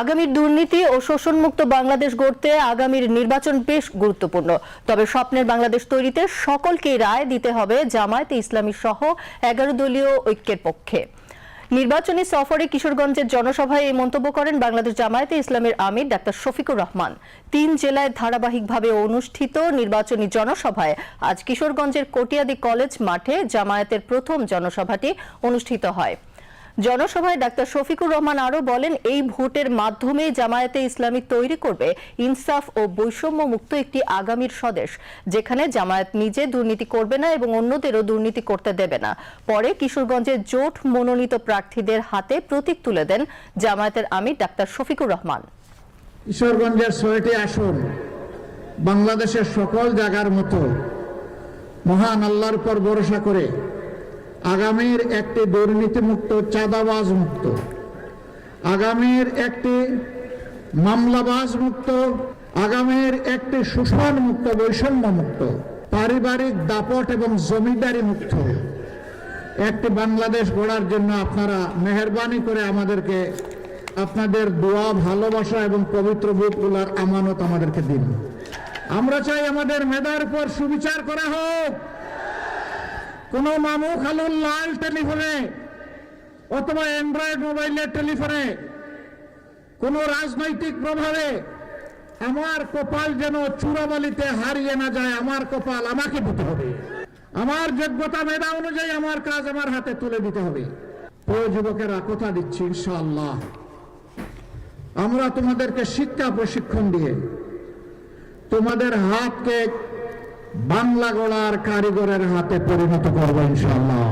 আগামীর দুর্নীতি ও শোষণমুক্ত বাংলাদেশ গড়তে আগামীর নির্বাচন বেশ গুরুত্বপূর্ণ। তবে স্বপ্নের বাংলাদেশ তৈরিতে সকলকে রায় দিতে হবে জামায়াতে ইসলামী সহ 11 দলীয় ঐক্যের পক্ষে। নির্বাচনী সফরে কিশোরগঞ্জের জনসভায় এই মন্তব্য করেন বাংলাদেশ জামায়াতে ইসলামীর আমির ডাক্তার শফিকুর রহমান। 3 জেলায় ধারাবাহিকভাবে অনুষ্ঠিত নির্বাচনী জনসভায় আজ কিশোরগঞ্জের কটিয়াদি কলেজ মাঠে জামায়াতের প্রথম জনসভাটি অনুষ্ঠিত হয়। জনসভায় ডাক্তার শফিকুর রহমান আরও বলেন, এই ভোটের মাধ্যমে জামায়াতে ইসলামী তৈরি করবে ইনসাফ ও বৈষম্য মুক্ত একটি আগামীর স্বদেশ, যেখানে জামায়াত নিজে দুর্নীতি করবে না এবং অন্যদেরও দুর্নীতি করতে দেবে না। পরে কিশোরগঞ্জে জোট মনোনীত প্রার্থীদের হাতে প্রতীক তুলে দেন জামায়াতের আমির ডাক্তার শফিকুর রহমান। কিশোরগঞ্জের 6টি আসন বাংলাদেশের সকল জায়গার মতো মহান আল্লাহর উপর ভরসা করে আগামীর একটি দুর্নীতিমুক্ত, চাঁদাবাজ মুক্ত, আগামীর একটি মামলাবাজ মুক্ত, আগামীর একটি শোষণ মুক্ত, বৈষম্য মুক্ত, পারিবারিক দাপট এবং জমিদারি মুক্ত একটি বাংলাদেশ গড়ার জন্য আপনারা মেহেরবানি করে আমাদেরকে আপনাদের দোয়া, ভালোবাসা এবং পবিত্র বুকগুলার আমানত আমাদেরকে দিন। আমরা চাই আমাদের মেধার উপর সুবিচার করা হোক। কোন মামু খালুর লাল টেলিফোনে অথবা অ্যান্ড্রয়েড মোবাইলের টেলিফোনে কোন রাজনৈতিক প্রভাবে আমার কপাল যেন চূড়াবালিতে হারিয়ে না যায়। আমার কপাল আমাকে দিতে হবে, আমার যোগ্যতা মেধা অনুযায়ী আমার কাজ আমার হাতে তুলে দিতে হবে। প্রিয় যুবকেরা, কথা দিচ্ছি ইনশাআল্লাহ আমরা তোমাদেরকে শিক্ষা প্রশিক্ষণ দিয়ে তোমাদের হাতকে বাংলা গড়ার কারিগরের হাতে পরিণত করবো ইনশাআল্লাহ।